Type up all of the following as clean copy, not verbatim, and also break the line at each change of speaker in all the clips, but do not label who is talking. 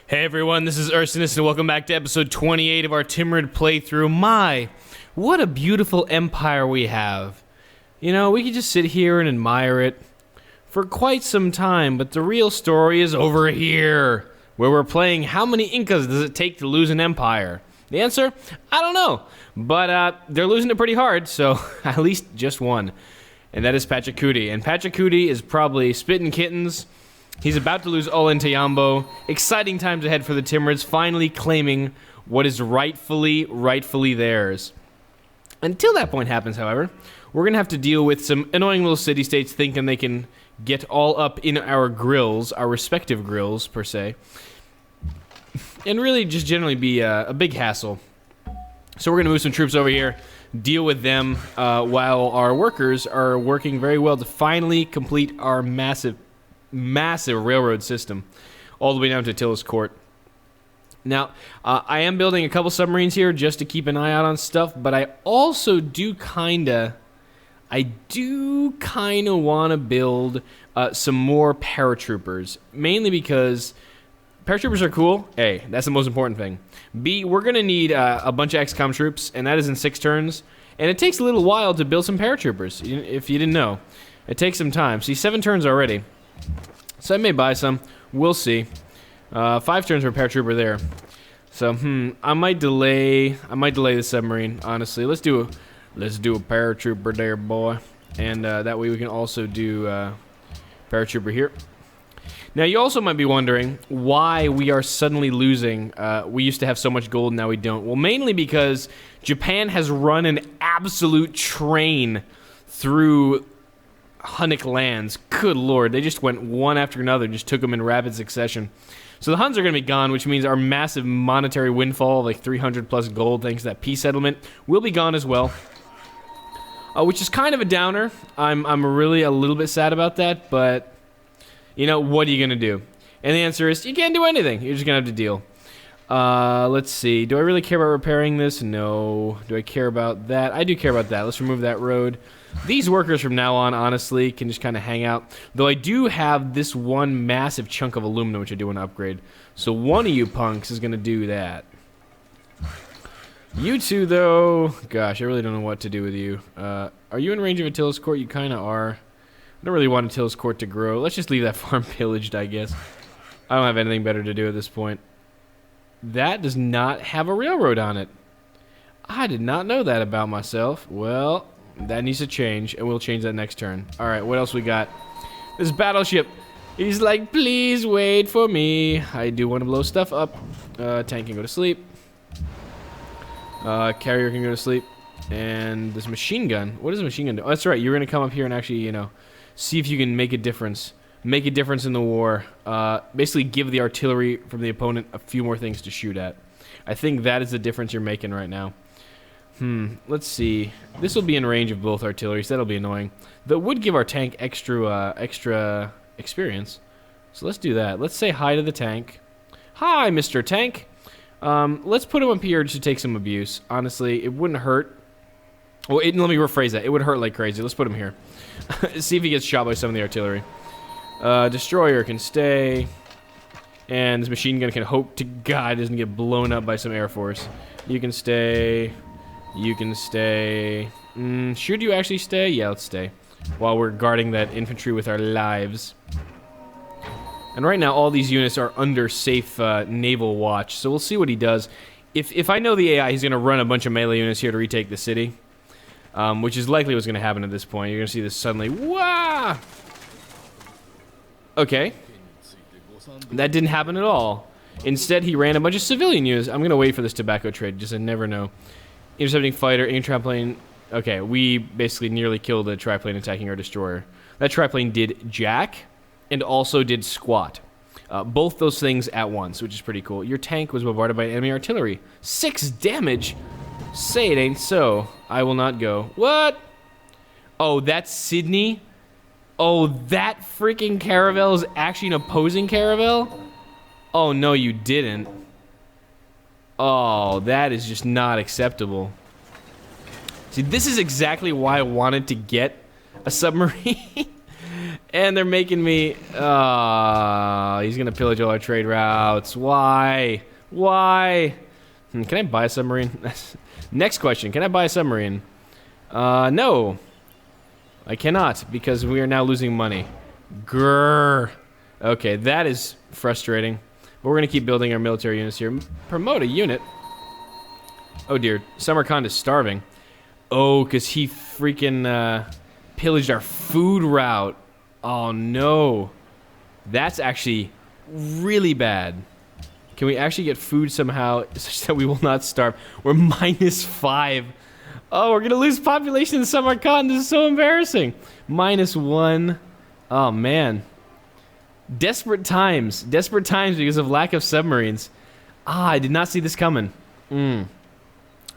Hey everyone, this is Ursinus and welcome back to episode 28 of our Timurid playthrough. My, what a beautiful empire we have. You know, we could just sit here and admire it for quite some time, but the real story is over here, where we're playing how many Incas does it take to lose an empire? The answer? I don't know, but they're losing it pretty hard, so at least just one. And that is Pachacuti, and Pachacuti is probably spitting kittens. He's about to lose all into Yambo. Exciting times ahead for the Timurids, finally claiming what is rightfully theirs. Until that point happens, however, we're going to have to deal with some annoying little city-states thinking they can get all up in our grills, our respective grills, per se, and really just generally be a big hassle. So we're going to move some troops over here, deal with them, while our workers are working very well to finally complete our massive railroad system all the way down to Attila's court. Now, I am building a couple submarines here just to keep an eye out on stuff, but I also do kinda want to build some more paratroopers, mainly because paratroopers are cool. A, that's the most important thing. B, we're gonna need a bunch of XCOM troops, and that is in 6 turns, and it takes a little while to build some paratroopers, if you didn't know. It takes some time. See, 7 turns already. So I may buy some. We'll see. 5 turns for a paratrooper there. So I might delay the submarine. Honestly, let's do a paratrooper there, boy, and that way we can also do paratrooper here. Now you also might be wondering why we are suddenly losing. We used to have so much gold, now we don't. Well, mainly because Japan has run an absolute train through Hunnic lands. Good lord, they just went one after another, just took them in rapid succession. So the Huns are going to be gone, which means our massive monetary windfall, like 300 plus gold thanks to that peace settlement, will be gone as well. Which is kind of a downer. I'm really a little bit sad about that, but you know, what are you going to do? And the answer is, you can't do anything. You're just going to have to deal. Let's see. Do I really care about repairing this? No. Do I care about that? I do care about that. Let's remove that road. These workers from now on, honestly, can just kind of hang out. Though I do have this one massive chunk of aluminum, which I do want to upgrade. So one of you punks is going to do that. You two, though, gosh, I really don't know what to do with you. Are you in range of Attila's court? You kind of are. I don't really want Attila's court to grow. Let's just leave that farm pillaged, I guess. I don't have anything better to do at this point. That does not have a railroad on it. I did not know that about myself. Well, that needs to change, and we'll change that next turn. Alright, what else we got? This battleship. He's like, please wait for me. I do want to blow stuff up. Tank can go to sleep. Carrier can go to sleep. And this machine gun. What does a machine gun do? Oh, that's right. You're going to come up here and actually, you know, see if you can make a difference. Make a difference in the war. Basically give the artillery from the opponent a few more things to shoot at. I think that is the difference you're making right now. Let's see. This will be in range of both artilleries. That'll be annoying. That would give our tank extra experience. So let's do that. Let's say hi to the tank. Hi, Mr. Tank. Let's put him up here just to take some abuse. Honestly, it wouldn't hurt. Well, let me rephrase that. It would hurt like crazy. Let's put him here. See if he gets shot by some of the artillery. Destroyer can stay. And this machine gun can hope to God doesn't get blown up by some Air Force. You can stay. You can stay. Should you actually stay? Yeah, let's stay. While we're guarding that infantry with our lives. And right now, all these units are under safe naval watch. So we'll see what he does. If I know the AI, he's going to run a bunch of melee units here to retake the city. Which is likely what's going to happen at this point. You're going to see this suddenly. Wah! Okay. That didn't happen at all. Instead, he ran a bunch of civilian units. I'm going to wait for this tobacco trade. Just I never know. Intercepting fighter, triplane. Okay, we basically nearly killed a triplane attacking our destroyer. That triplane did jack and also did squat. Both those things at once, which is pretty cool. Your tank was bombarded by enemy artillery. 6 damage? Say it ain't so. I will not go. What? Oh, that's Sydney? Oh, that freaking caravel is actually an opposing caravel? Oh, no, you didn't. Oh, that is just not acceptable. See, this is exactly why I wanted to get a submarine. And they're making me... he's going to pillage all our trade routes. Why? Why? Can I buy a submarine? Next question. Can I buy a submarine? No. I cannot, because we are now losing money. Grrr. Okay, that is frustrating. But we're going to keep building our military units here. Promote a unit. Oh, dear. Samarkand is starving. Oh, because he freaking pillaged our food route. Oh, no. That's actually really bad. Can we actually get food somehow such that we will not starve? We're -5. Oh, we're going to lose population in Samarkand. This is so embarrassing. -1. Oh, man. Desperate times. Desperate times because of lack of submarines. I did not see this coming.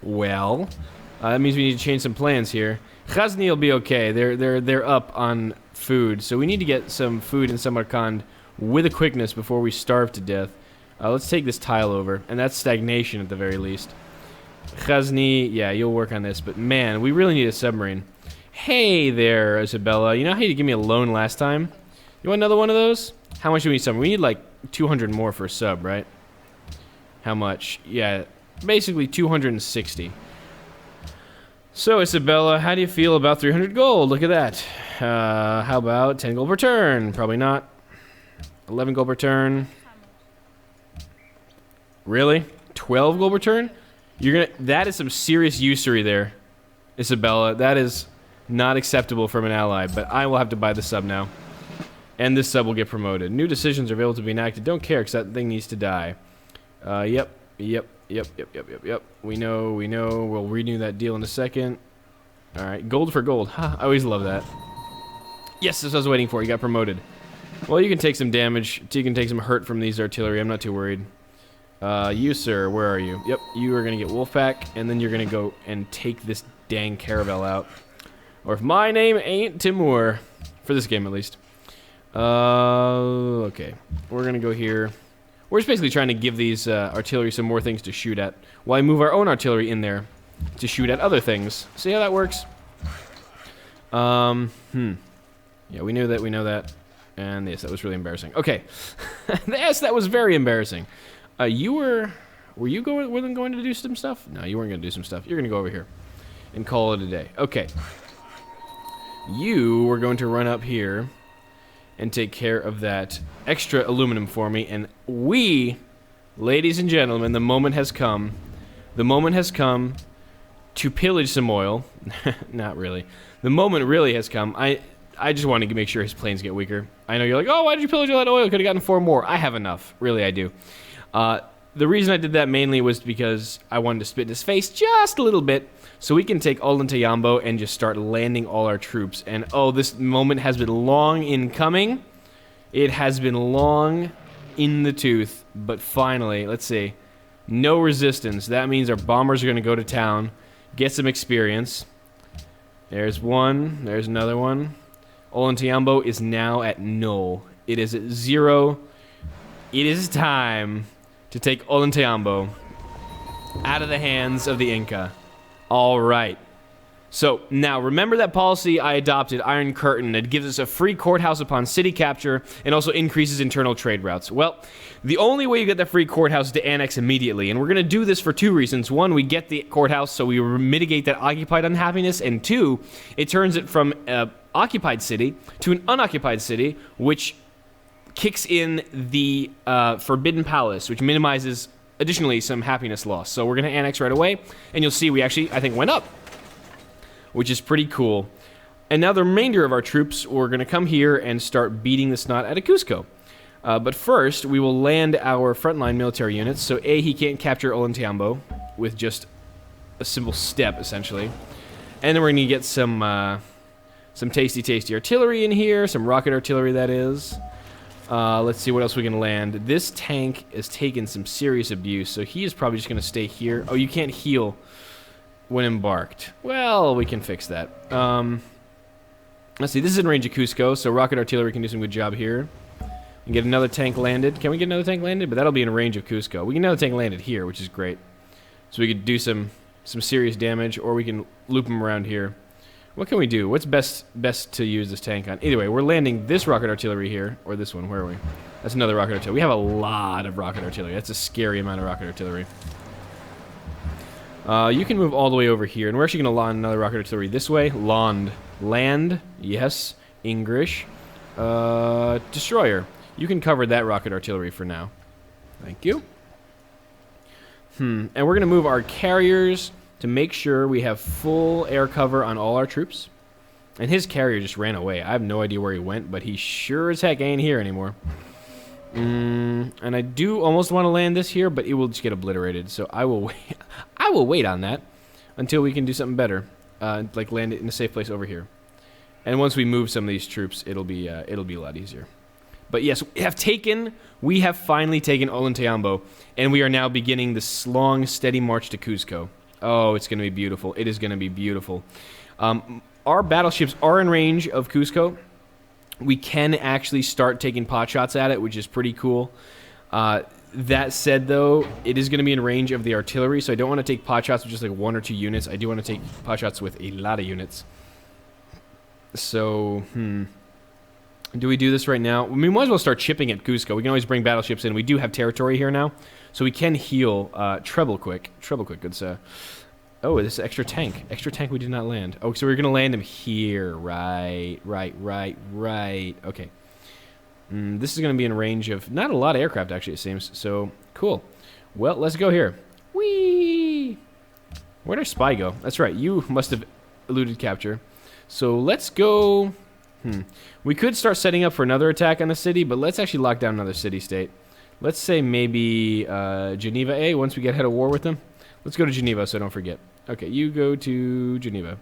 Well, that means we need to change some plans here. Ghazni will be okay. They're up on food, so we need to get some food in Samarkand with a quickness before we starve to death. Let's take this tile over, and that's stagnation at the very least. Ghazni, yeah, you'll work on this, but man, we really need a submarine. Hey there, Isabella. You know how you gave me a loan last time? You want another one of those? How much do we need submarine? We need like 200 more for a sub, right? How much? Yeah, basically 260. So, Isabella, how do you feel about 300 gold? Look at that. How about 10 gold per turn? Probably not. 11 gold per turn. Really? 12 gold per turn? That is some serious usury there, Isabella. That is not acceptable from an ally, but I will have to buy the sub now. And this sub will get promoted. New decisions are available to be enacted. Don't care, because that thing needs to die. Yep. We know. We'll renew that deal in a second. Alright, gold for gold. Ha, I always love that. Yes, that's what I was waiting for. You got promoted. Well, you can take some damage. You can take some hurt from these artillery. I'm not too worried. You, sir, where are you? Yep, you are going to get Wolfpack, and then you're going to go and take this dang caravel out. Or if my name ain't Timur. For this game, at least. Okay. We're going to go here. We're just basically trying to give these artillery some more things to shoot at, while I move our own artillery in there to shoot at other things. See how that works? Yeah, we know that. And yes, that was really embarrassing. Okay. Yes, that was very embarrassing. Were you going to do some stuff? No, you weren't going to do some stuff. You're going to go over here and call it a day. Okay. You were going to run up here and take care of that extra aluminum for me. And we, ladies and gentlemen, the moment has come. The moment has come to pillage some oil. Not really. The moment really has come. I just wanted to make sure his planes get weaker. I know you're like, oh, why did you pillage all that oil? Could have gotten 4 more. I have enough. Really, I do. The reason I did that mainly was because I wanted to spit in his face just a little bit so we can take Ollantaytambo and just start landing all our troops. And oh, this moment has been long in coming. It has been long in the tooth, but finally, let's see. No resistance. That means our bombers are going to go to town, get some experience. There's one. There's another one. Ollantaytambo is now at null. It is at 0. It is time to take Ollantaytambo out of the hands of the Inca. All right. So, now, remember that policy I adopted, Iron Curtain. It gives us a free courthouse upon city capture and also increases internal trade routes. Well, the only way you get that free courthouse is to annex immediately, and we're going to do this for 2 reasons. 1, we get the courthouse so we mitigate that occupied unhappiness, and 2, it turns it from an occupied city to an unoccupied city, which kicks in the Forbidden Palace, which minimizes, additionally, some happiness loss. So we're going to annex right away, and you'll see we actually, I think, went up, which is pretty cool. And now the remainder of our troops, we're going to come here and start beating the snot out of Cusco. But first, we will land our frontline military units. So A, he can't capture Ollantaytambo with just a simple step, essentially. And then we're going to get some tasty artillery in here, some rocket artillery, that is. Let's see what else we can land. This tank has taken some serious abuse, so he is probably just going to stay here. Oh, you can't heal when embarked. Well, we can fix that. Let's see, this is in range of Cusco, so rocket artillery can do some good job here. And get another tank landed. Can we get another tank landed? But that'll be in range of Cusco. We can get another tank landed here, which is great. So we could do some serious damage, or we can loop them around here. What can we do? What's best to use this tank on? Either way, we're landing this rocket artillery here, or this one. Where are we? That's another rocket artillery. We have a lot of rocket artillery. That's a scary amount of rocket artillery. You can move all the way over here, and we're actually going to land another rocket artillery this way. Land. Yes. English. Destroyer. You can cover that rocket artillery for now. Thank you. And we're going to move our carriers to make sure we have full air cover on all our troops. And his carrier just ran away. I have no idea where he went, but he sure as heck ain't here anymore. And I do almost want to land this here, but it will just get obliterated. So I will wait. I will wait on that until we can do something better, like land it in a safe place over here. And once we move some of these troops, it'll be a lot easier. But yes, we have finally taken Ollantaytambo, and we are now beginning this long, steady march to Cuzco. Oh, it's going to be beautiful. It is going to be beautiful. Our battleships are in range of Cuzco. We can actually start taking pot shots at it, which is pretty cool. That said, though, it is going to be in range of the artillery, so I don't want to take pot shots with just like 1 or 2 units. I do want to take pot shots with a lot of units. So, do we do this right now? We might as well start chipping at Cuzco. We can always bring battleships in. We do have territory here now, so we can heal treble quick. Treble quick, good sir. Oh, this is extra tank. Extra tank we did not land. Oh, so we're going to land him here. Right. Okay. This is going to be in range of not a lot of aircraft, actually, it seems. So, cool. Well, let's go here. Whee! Where'd our spy go? That's right. You must have eluded capture. So, let's go... We could start setting up for another attack on the city, but let's actually lock down another city-state. Let's say maybe Geneva A, once we get out of war with them. Let's go to Geneva, so don't forget. Okay, you go to Geneva.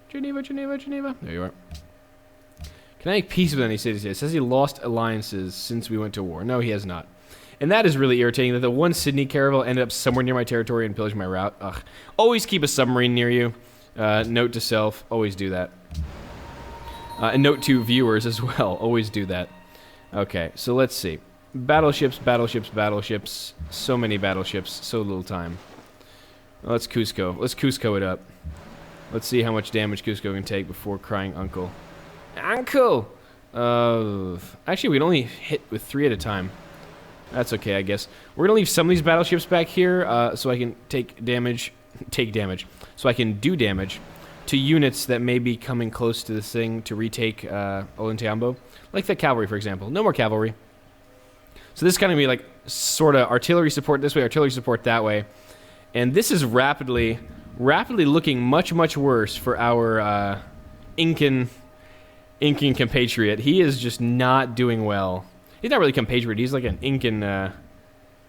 Geneva. There you are. Can I make peace with any city-state? It says he lost alliances since we went to war. No, he has not. And that is really irritating that the one Sydney caravel ended up somewhere near my territory and pillaged my route. Ugh. Always keep a submarine near you. Note to self, always do that. And note to viewers as well, always do that. Okay, so let's see. Battleships. So many battleships, so little time. Let's Cuzco. Let's Cuzco it up. Let's see how much damage Cuzco can take before crying uncle. Uncle! Actually, we can only hit with 3 at a time. That's okay, I guess. We're going to leave some of these battleships back here so I can take damage. So I can do damage to units that may be coming close to this thing to retake Ollantaytambo. Like the cavalry, for example. No more cavalry. So this is going to be like sort of artillery support this way, artillery support that way. And this is rapidly looking much, much worse for our Incan compatriot. He is just not doing well. He's not really compatriot. He's like an Incan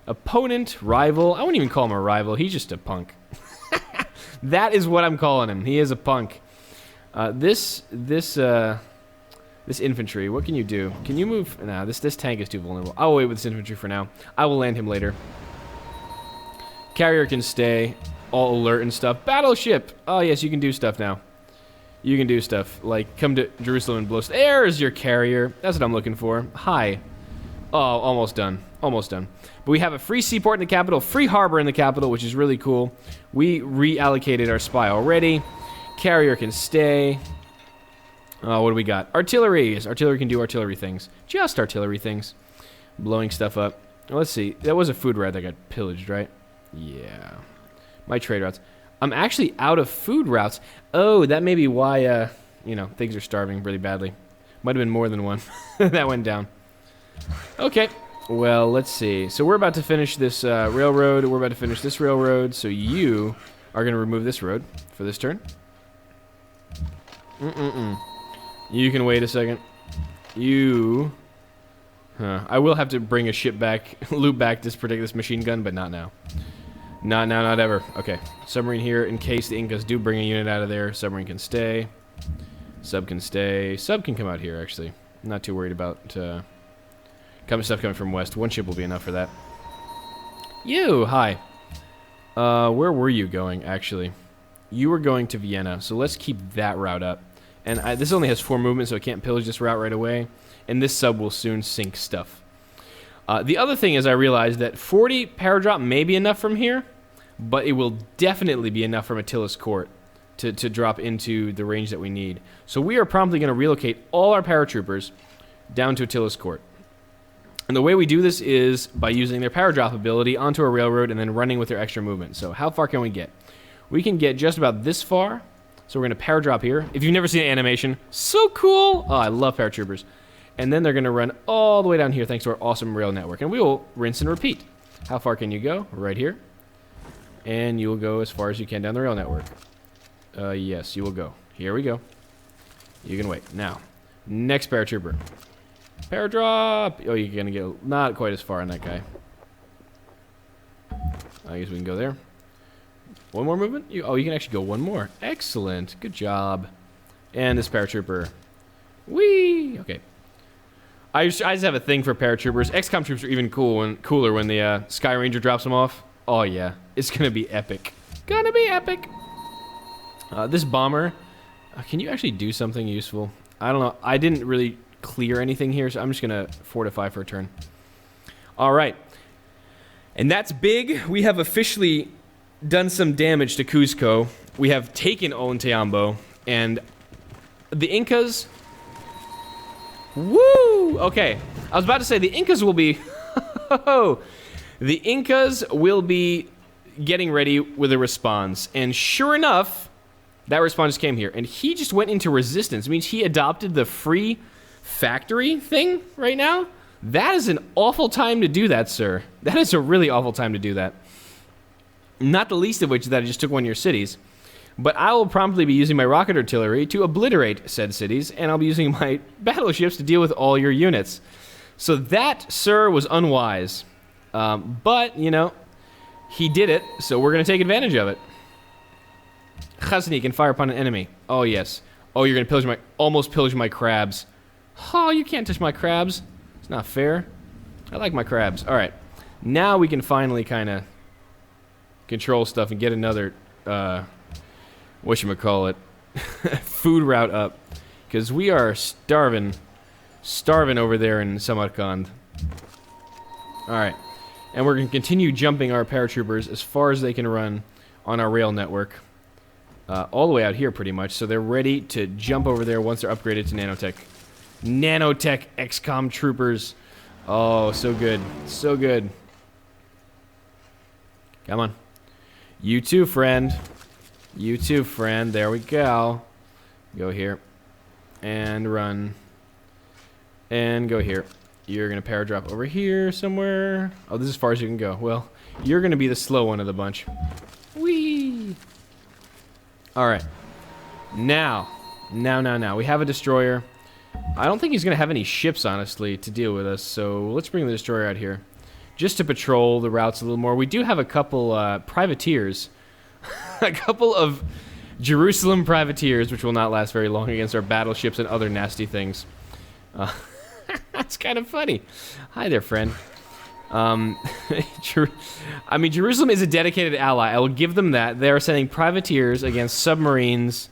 opponent, rival. I wouldn't even call him a rival. He's just a punk. That is what I'm calling him. He is a punk. This infantry, what can you do? Can you move? Nah, this tank is too vulnerable. I'll wait with this infantry for now. I will land him later. Carrier can stay. All alert and stuff. Battleship! Oh, yes, you can do stuff now. You can do stuff. Like, come to Jerusalem and blow... There's your carrier. That's what I'm looking for. Hi. Oh, almost done. Almost done. But we have a free seaport in the capital, free harbor in the capital, which is really cool. We reallocated our spy already. Carrier can stay. What do we got? Artillery. Yes, artillery can do artillery things. Just artillery things. Blowing stuff up. Let's see. That was a food route that got pillaged, right? Yeah. My trade routes. I'm actually out of food routes. Oh, that may be why, things are starving really badly. Might have been more than one. That went down. Okay. Well, let's see. So we're about to finish this railroad. We're about to finish this railroad. So you are going to remove this road for this turn. You can wait a second. I will have to bring a ship back, loop back to protect this machine gun, but not now. Not now, not ever. Okay. Submarine here in case the Incas do bring a unit out of there. Submarine can stay. Sub can stay. Sub can come out here, actually. I'm not too worried about stuff coming from west. One ship will be enough for that. Hi. Where were you going, actually? You were going to Vienna, so let's keep that route up. And this only has 4 movement, so I can't pillage this route right away. And this sub will soon sink stuff. The other thing is I realized that 40 paradrop may be enough from here, but it will definitely be enough from Attila's court. to drop into the range that we need. So we are promptly going to relocate all our paratroopers down to Attila's court. And the way we do this is by using their power drop ability onto a railroad and then running with their extra movement. So how far can we get? We can get just about this far. So we're going to power drop here. If you've never seen an animation, so cool. Oh, I love paratroopers. And then they're going to run all the way down here thanks to our awesome rail network. And we will rinse and repeat. How far can you go? Right here. And you will go as far as you can down the rail network. Yes, you will go. Here we go. You can wait. Now, next paratrooper. Power drop. Oh, you're going to get not quite as far on that guy. I guess we can go there. One more movement? Oh, you can actually go one more. Excellent. Good job. And this paratrooper. Whee! Okay. I just have a thing for paratroopers. XCOM troops are even cooler when the Sky Ranger drops them off. Oh, yeah. It's going to be epic. Gonna be epic. This bomber. Can you actually do something useful? I don't know. I didn't really clear anything here, so I'm just going to fortify for a turn. All right. And that's big. We have officially done some damage to Cuzco. We have taken Ollantaytambo, and the Incas. Woo! Okay, I was about to say the Incas will be. The Incas will be getting ready with a response, and sure enough, that response came here, and he just went into resistance. It means he adopted the free factory thing right now. That is an awful time to do that, sir. That is a really awful time to do that. Not the least of which is that I just took one of your cities. But I will promptly be using my rocket artillery to obliterate said cities, and I'll be using my battleships to deal with all your units. So that, sir, was unwise. But, you know, he did it, so we're going to take advantage of it. Ghazni can fire upon an enemy. Oh, yes. Oh, you're going to almost pillage my crabs. Oh, you can't touch my crabs. It's not fair. I like my crabs. All right. Now we can finally kind of control stuff and get another, whatchamacallit, food route up. Because we are starving over there in Samarkand. Alright. And we're going to continue jumping our paratroopers as far as they can run on our rail network. All the way out here, pretty much. So they're ready to jump over there once they're upgraded to Nanotech. Nanotech XCOM troopers. Oh, so good. So good. Come on. You too, friend. You too, friend. There we go. Go here. And run. And go here. You're going to power drop over here somewhere. Oh, this is as far as you can go. Well, you're going to be the slow one of the bunch. Whee! Alright. Now. We have a destroyer. I don't think he's going to have any ships, honestly, to deal with us. So let's bring the destroyer out here. Just to patrol the routes a little more. We do have a couple privateers. A couple of Jerusalem privateers, which will not last very long against our battleships and other nasty things. That's kind of funny. Hi there, friend. I mean, Jerusalem is a dedicated ally. I will give them that. They are sending privateers against submarines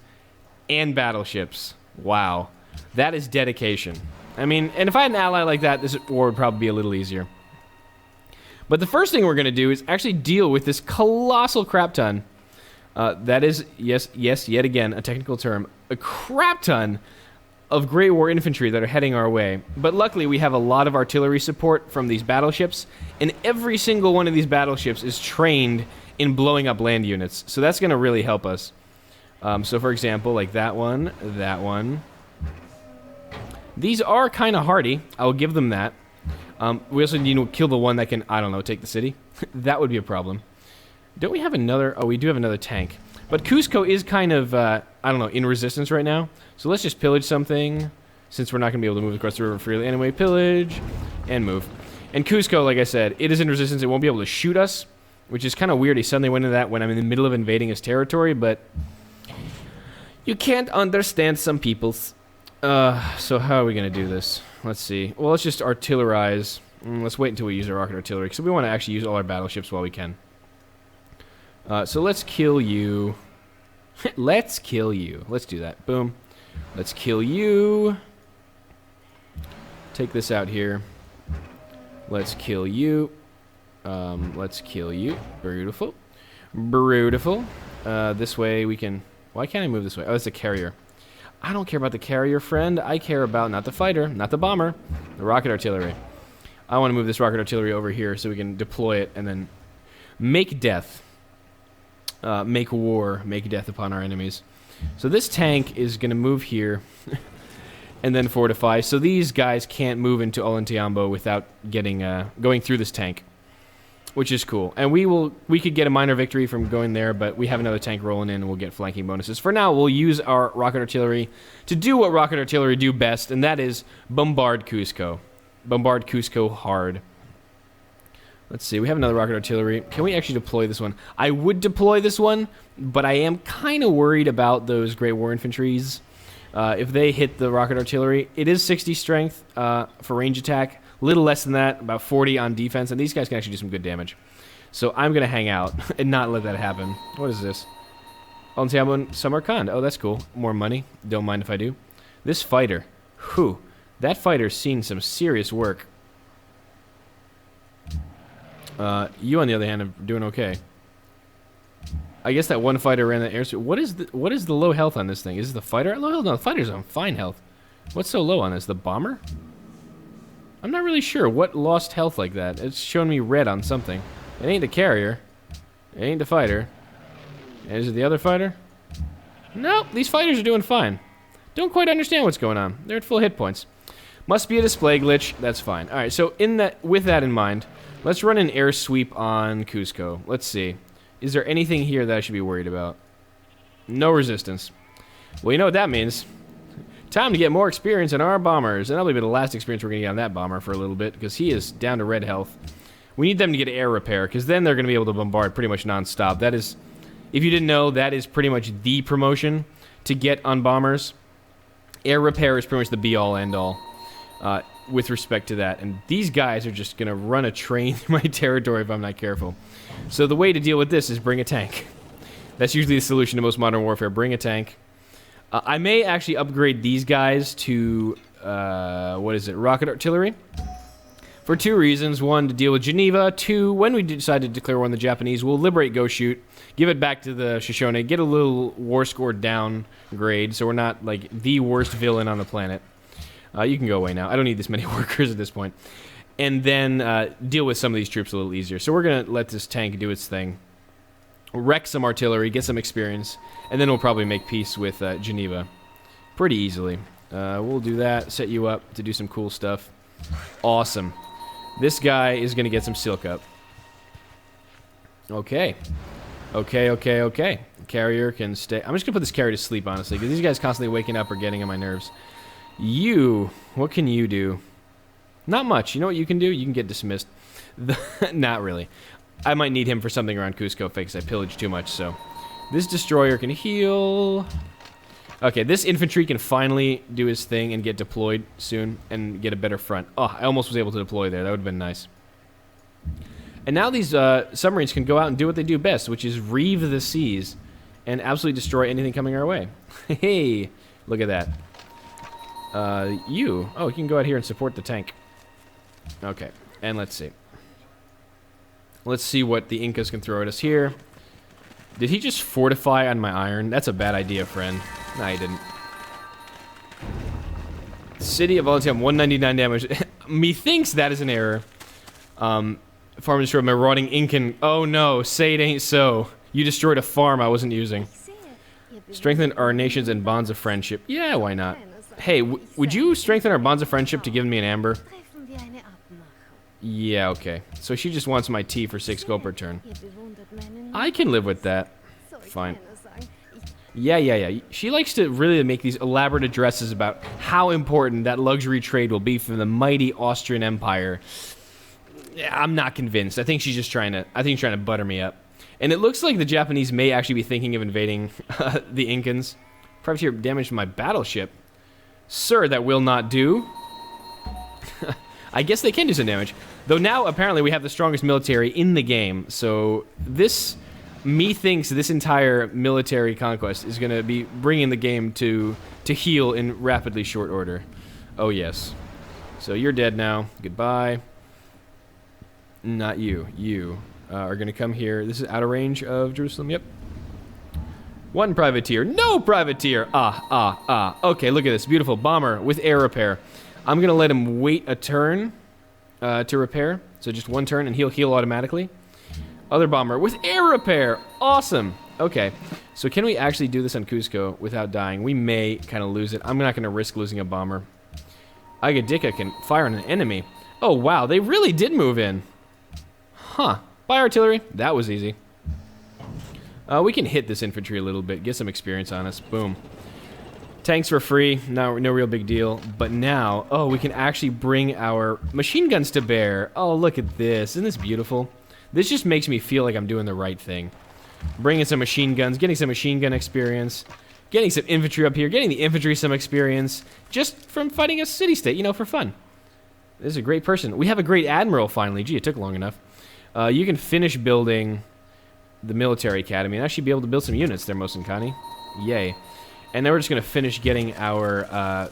and battleships. Wow. That is dedication. I mean, and if I had an ally like that, this war would probably be a little easier. But the first thing we're going to do is actually deal with this colossal crap ton. That is, yes, yet again, a technical term. A crap ton of Great War infantry that are heading our way. But luckily, we have a lot of artillery support from these battleships. And every single one of these battleships is trained in blowing up land units. So that's going to really help us. So for example, like that one. These are kind of hardy. I'll give them that. We also need to kill the one that can, I don't know, take the city. That would be a problem. Don't we have another? Oh, we do have another tank. But Cuzco is kind of, I don't know, in resistance right now. So let's just pillage something, since we're not going to be able to move across the river freely anyway. Pillage, and move. And Cuzco, like I said, it is in resistance. It won't be able to shoot us, which is kind of weird. He suddenly went into that when I'm in the middle of invading his territory, but you can't understand some people's. So how are we going to do this? Let's see. Well, let's just artillerize. Let's wait until we use our rocket artillery, because we want to actually use all our battleships while we can. So let's kill you. Let's kill you. Let's do that. Boom. Let's kill you. Take this out here. Let's kill you. Let's kill you. Beautiful. Beautiful. This way we can... Why can't I move this way? Oh, it's a carrier. I don't care about the carrier, friend. I care about not the fighter, not the bomber, the rocket artillery. I want to move this rocket artillery over here so we can deploy it and then make death. Make war, make death upon our enemies. So this tank is going to move here and then fortify. So these guys can't move into Ollantaytambo without getting going through this tank, which is cool. And we could get a minor victory from going there, but we have another tank rolling in and we'll get flanking bonuses. For now, we'll use our rocket artillery to do what rocket artillery do best, and that is bombard Cusco. Bombard Cusco hard. Let's see, we have another rocket artillery. Can we actually deploy this one? I would deploy this one, but I am kind of worried about those Great War Infantries. If they hit the rocket artillery, it is 60 strength for range attack. A little less than that, about 40 on defense, and these guys can actually do some good damage. So I'm going to hang out and not let that happen. What is this? Ollantaytambo Samarkand. Oh, that's cool. More money. Don't mind if I do. This fighter. Whew. That fighter's seen some serious work. You, on the other hand, are doing okay. I guess that one fighter ran the airstrip. What is the low health on this thing? Is it the fighter at low health? No, the fighter's on fine health. What's so low on this? The bomber? I'm not really sure what lost health like that. It's showing me red on something. It ain't the carrier. It ain't the fighter. And is it the other fighter? Nope, these fighters are doing fine. Don't quite understand what's going on. They're at full hit points. Must be a display glitch. That's fine. All right, so with that in mind, let's run an air sweep on Cusco. Let's see. Is there anything here that I should be worried about? No resistance. Well, you know what that means. Time to get more experience in our bombers. And that'll be the last experience we're going to get on that bomber for a little bit, because he is down to red health. We need them to get air repair, because then they're going to be able to bombard pretty much non-stop. That is, if you didn't know, that is pretty much the promotion to get on bombers. Air repair is pretty much the be-all, end-all with respect to that. And these guys are just going to run a train through my territory if I'm not careful. So the way to deal with this is bring a tank. That's usually the solution to most modern warfare. Bring a tank. I may actually upgrade these guys to, rocket artillery. For two reasons. One, to deal with Geneva. Two, when we decide to declare war on the Japanese, we'll liberate Go Shoot, give it back to the Shoshone, get a little war score downgrade, so we're not, like, the worst villain on the planet. You can go away now. I don't need this many workers at this point. And then deal with some of these troops a little easier. So we're going to let this tank do its thing. Wreck some artillery, get some experience, and then we'll probably make peace with Geneva pretty easily. We'll do that, set you up to do some cool stuff. Awesome. This guy is going to get some silk up. Okay. Okay. Carrier can stay. I'm just going to put this carrier to sleep, honestly, because these guys constantly waking up are getting on my nerves. You, what can you do? Not much. You know what you can do? You can get dismissed. Not really. I might need him for something around Cusco because I pillaged too much, so. This destroyer can heal. Okay, this infantry can finally do his thing and get deployed soon and get a better front. Oh, I almost was able to deploy there. That would have been nice. And now these submarines can go out and do what they do best, which is reeve the seas and absolutely destroy anything coming our way. Hey, look at that. Oh, you can go out here and support the tank. Okay, and let's see. Let's see what the Incas can throw at us here. Did he just fortify on my iron? That's a bad idea, friend. No, he didn't. City of Ollantaytambo, 199 damage. Methinks that is an error. Farm destroyed marauding Incan. Oh no, say it ain't so. You destroyed a farm I wasn't using. Strengthen our nations and bonds of friendship. Yeah, why not? Hey, would you strengthen our bonds of friendship to give me an amber? Yeah, okay. So she just wants my tea for 6 gold per turn. I can live with that. Fine. Yeah. She likes to really make these elaborate addresses about how important that luxury trade will be for the mighty Austrian Empire. Yeah, I'm not convinced. I think she's just trying to butter me up. And it looks like the Japanese may actually be thinking of invading the Incans. Privateer damaged my battleship. Sir, that will not do. I guess they can do some damage. Though now, apparently, we have the strongest military in the game. So this, methinks this entire military conquest is going to be bringing the game to heal in rapidly short order. Oh, yes. So you're dead now. Goodbye. Not you. You are going to come here. This is out of range of Jerusalem. Yep. One privateer. No privateer. Okay, look at this. Beautiful bomber with air repair. I'm going to let him wait a turn to repair. So just one turn, and he'll heal automatically. Other bomber with air repair. Awesome. Okay, so can we actually do this on Cusco without dying? We may kind of lose it. I'm not going to risk losing a bomber. Agadika can fire on an enemy. Oh, wow, they really did move in. Huh. By artillery. That was easy. We can hit this infantry a little bit, get some experience on us. Boom. Tanks for free, no real big deal. But now, oh, we can actually bring our machine guns to bear. Oh, look at this. Isn't this beautiful? This just makes me feel like I'm doing the right thing. Bringing some machine guns, getting some machine gun experience, getting some infantry up here, getting the infantry some experience, just from fighting a city-state, you know, for fun. This is a great person. We have a great admiral, finally. Gee, it took long enough. You can finish building the military academy, and actually be able to build some units there, Mosenkani. Yay. And then we're just going to finish getting our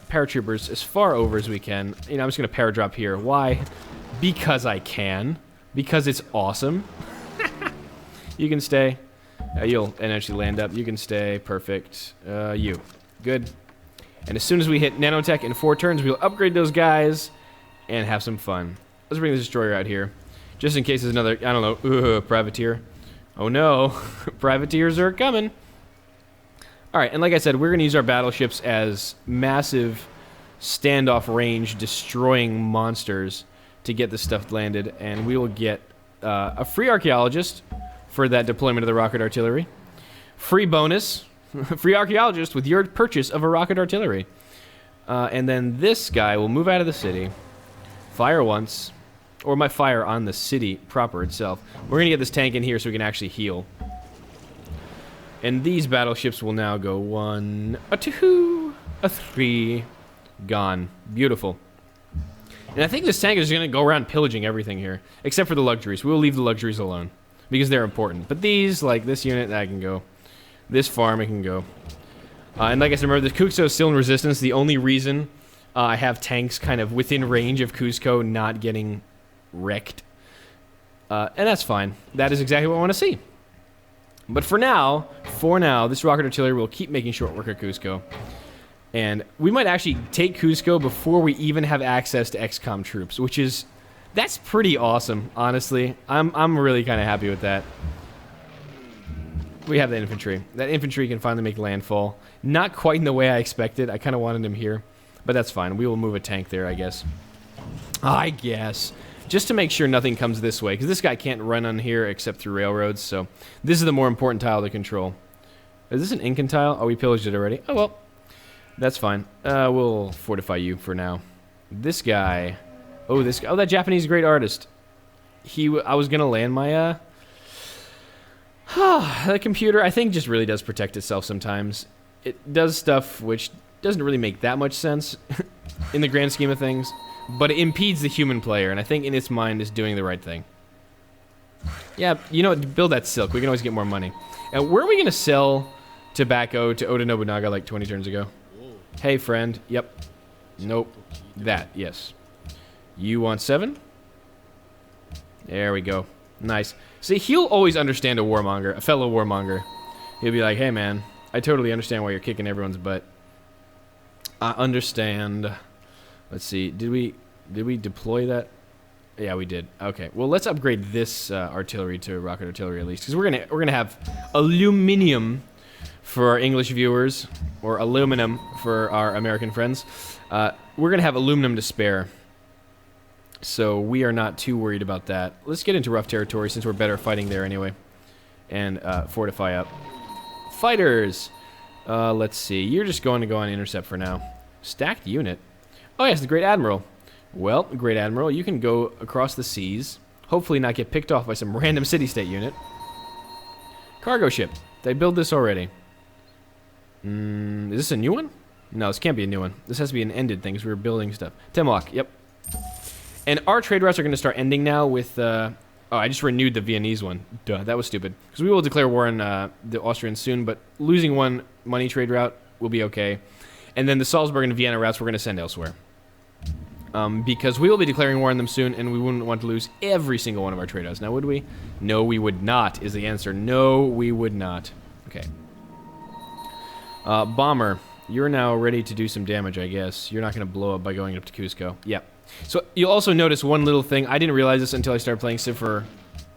paratroopers as far over as we can. You know, I'm just going to paradrop here. Why? Because I can. Because it's awesome. You can stay. You'll eventually land up. You can stay. Perfect. You. Good. And as soon as we hit nanotech in 4 turns, we'll upgrade those guys and have some fun. Let's bring the destroyer out here. Just in case there's another, I don't know, privateer. Oh no. Privateers are coming. Alright, and like I said, we're going to use our battleships as massive standoff range destroying monsters to get this stuff landed. And we will get a free archaeologist for that deployment of the rocket artillery. Free bonus, free archaeologist with your purchase of a rocket artillery. And then this guy will move out of the city, fire once, or might fire on the city proper itself. We're going to get this tank in here so we can actually heal. And these battleships will now go 1, a 2, a 3, gone. Beautiful. And I think this tank is going to go around pillaging everything here, except for the luxuries. We will leave the luxuries alone, because they're important. But these, like this unit, that can go. This farm, it can go. And like I said, remember, the Cusco is still in resistance. The only reason I have tanks kind of within range of Cusco not getting wrecked. And that's fine. That is exactly what I want to see. But for now, this rocket artillery will keep making short work of Cusco. And we might actually take Cusco before we even have access to XCOM troops, which is... That's pretty awesome, honestly. I'm really kind of happy with that. We have the infantry. That infantry can finally make landfall. Not quite in the way I expected. I kind of wanted him here. But that's fine. We will move a tank there, I guess. Just to make sure nothing comes this way, because this guy can't run on here except through railroads, so this is the more important tile to control. Is this an Incan tile? Oh, we pillaged it already. Oh, well. That's fine. We'll fortify you for now. This guy... Oh, this guy... Oh, that Japanese great artist. I was going to land my... the computer, I think, just really does protect itself sometimes. It does stuff which doesn't really make that much sense in the grand scheme of things. But it impedes the human player, and I think in its mind is doing the right thing. Yeah, you know what? Build that silk. We can always get more money. And where are we going to sell tobacco to Oda Nobunaga like 20 turns ago? Hey, friend. Yep. Nope. That, yes. You want 7? There we go. Nice. See, he'll always understand a warmonger, a fellow warmonger. He'll be like, hey, man, I totally understand why you're kicking everyone's butt. I understand... Let's see. Did we deploy that? Yeah, we did. Okay. Well, let's upgrade this artillery to rocket artillery at least, because we're gonna have aluminium for our English viewers, or aluminum for our American friends. We're gonna have aluminum to spare, so we are not too worried about that. Let's get into rough territory since we're better fighting there anyway, and fortify up. Fighters. Let's see. You're just going to go on intercept for now. Stacked unit. Oh, yes, the Great Admiral. Well, Great Admiral, you can go across the seas. Hopefully not get picked off by some random city-state unit. Cargo ship. They build this already. Is this a new one? No, this can't be a new one. This has to be an ended thing because we were building stuff. Temlock, yep. And our trade routes are going to start ending now with... oh, I just renewed the Viennese one. Duh, that was stupid. Because we will declare war on the Austrians soon, but losing one money trade route will be okay. And then the Salzburg and Vienna routes we're going to send elsewhere. Because we will be declaring war on them soon, and we wouldn't want to lose every single one of our trade routes. Now, would we? No, we would not, is the answer. No, we would not. Okay. Bomber, you're now ready to do some damage, I guess. You're not going to blow up by going up to Cusco. Yep. So you'll also notice one little thing. I didn't realize this until I started playing Civ for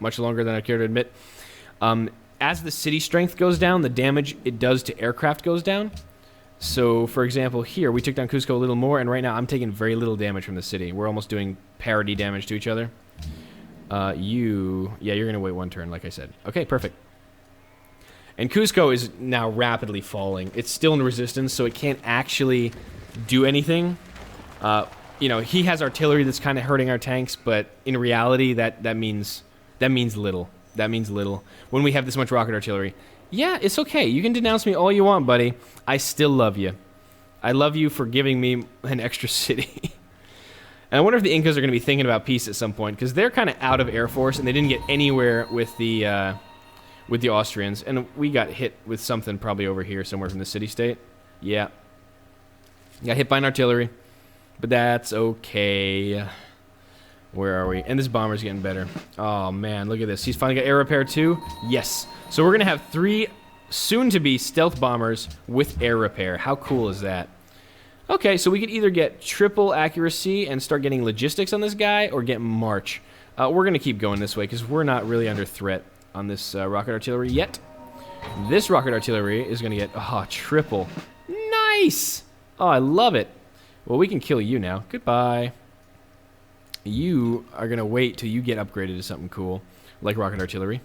much longer than I care to admit. As the city strength goes down, the damage it does to aircraft goes down. So, for example, here, we took down Cusco a little more, and right now I'm taking very little damage from the city. We're almost doing parity damage to each other. Yeah, you're going to wait one turn, like I said. Okay, perfect. And Cusco is now rapidly falling. It's still in resistance, so it can't actually do anything. You know, he has artillery that's kind of hurting our tanks, but in reality, that means little. That means little. When we have this much rocket artillery. Yeah, it's okay. You can denounce me all you want, buddy. I still love you. I love you for giving me an extra city. And I wonder if the Incas are going to be thinking about peace at some point, because they're kind of out of Air Force, and they didn't get anywhere with the Austrians. And we got hit with something probably over here somewhere from the city-state. Yeah. Got hit by an artillery. But that's okay. Where are we? And this bomber's getting better. Oh, man, look at this. He's finally got air repair, too. Yes. So we're going to have 3 soon-to-be stealth bombers with air repair. How cool is that? Okay, so we could either get triple accuracy and start getting logistics on this guy, or get march. We're going to keep going this way, because we're not really under threat on this rocket artillery yet. This rocket artillery is going to get, triple. Nice! Oh, I love it. Well, we can kill you now. Goodbye. You are going to wait till you get upgraded to something cool, like rocket artillery.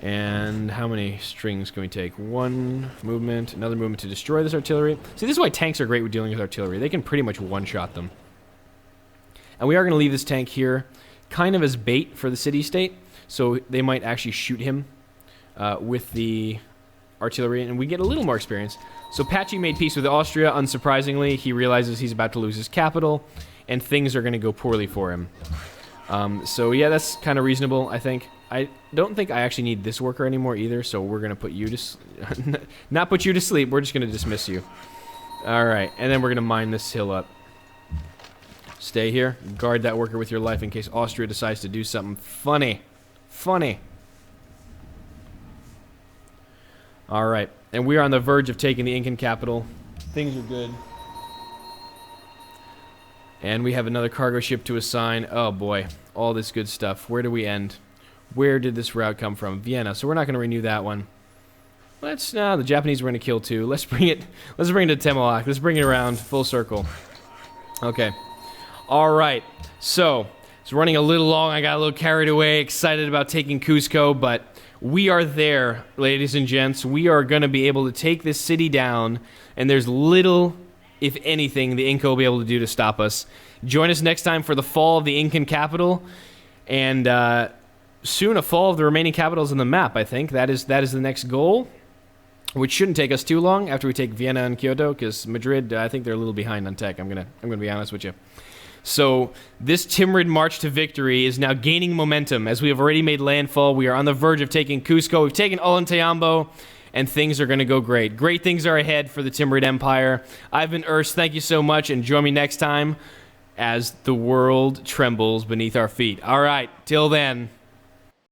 And how many strings can we take? 1 movement, another movement to destroy this artillery. See, this is why tanks are great with dealing with artillery. They can pretty much one-shot them. And we are going to leave this tank here kind of as bait for the city-state, so they might actually shoot him with the artillery, and we get a little more experience. So Patchy made peace with Austria, unsurprisingly. He realizes he's about to lose his capital, and things are going to go poorly for him. So yeah, that's kind of reasonable, I think. I don't think I actually need this worker anymore either, so we're going to put you to not put you to sleep. We're just going to dismiss you. All right, and then we're going to mine this hill up. Stay here. Guard that worker with your life in case Austria decides to do something funny. Funny. All right, and we are on the verge of taking the Incan capital. Things are good. And we have another cargo ship to assign. Oh boy, all this good stuff. Where do we end? Where did this route come from? Vienna. So we're not going to renew that one. The Japanese we're going to kill too. Let's bring it to Tomatekh. Let's bring it around full circle. Okay. All right. So it's running a little long. I got a little carried away, excited about taking Cusco, but we are there, ladies and gents. We are going to be able to take this city down, and there's little, if anything, the Inca will be able to do to stop us. Join us next time for the fall of the Incan capital, and soon a fall of the remaining capitals on the map, I think. That is the next goal, which shouldn't take us too long after we take Vienna and Kyoto, because Madrid, I think they're a little behind on tech. I'm gonna be honest with you. So this Timurid march to victory is now gaining momentum as we have already made landfall. We are on the verge of taking Cusco. We've taken Ollantaytambo, and things are going to go great. Great things are ahead for the Timurid Empire. I've been Urs. Thank you so much, and join me next time as the world trembles beneath our feet. All right, till then.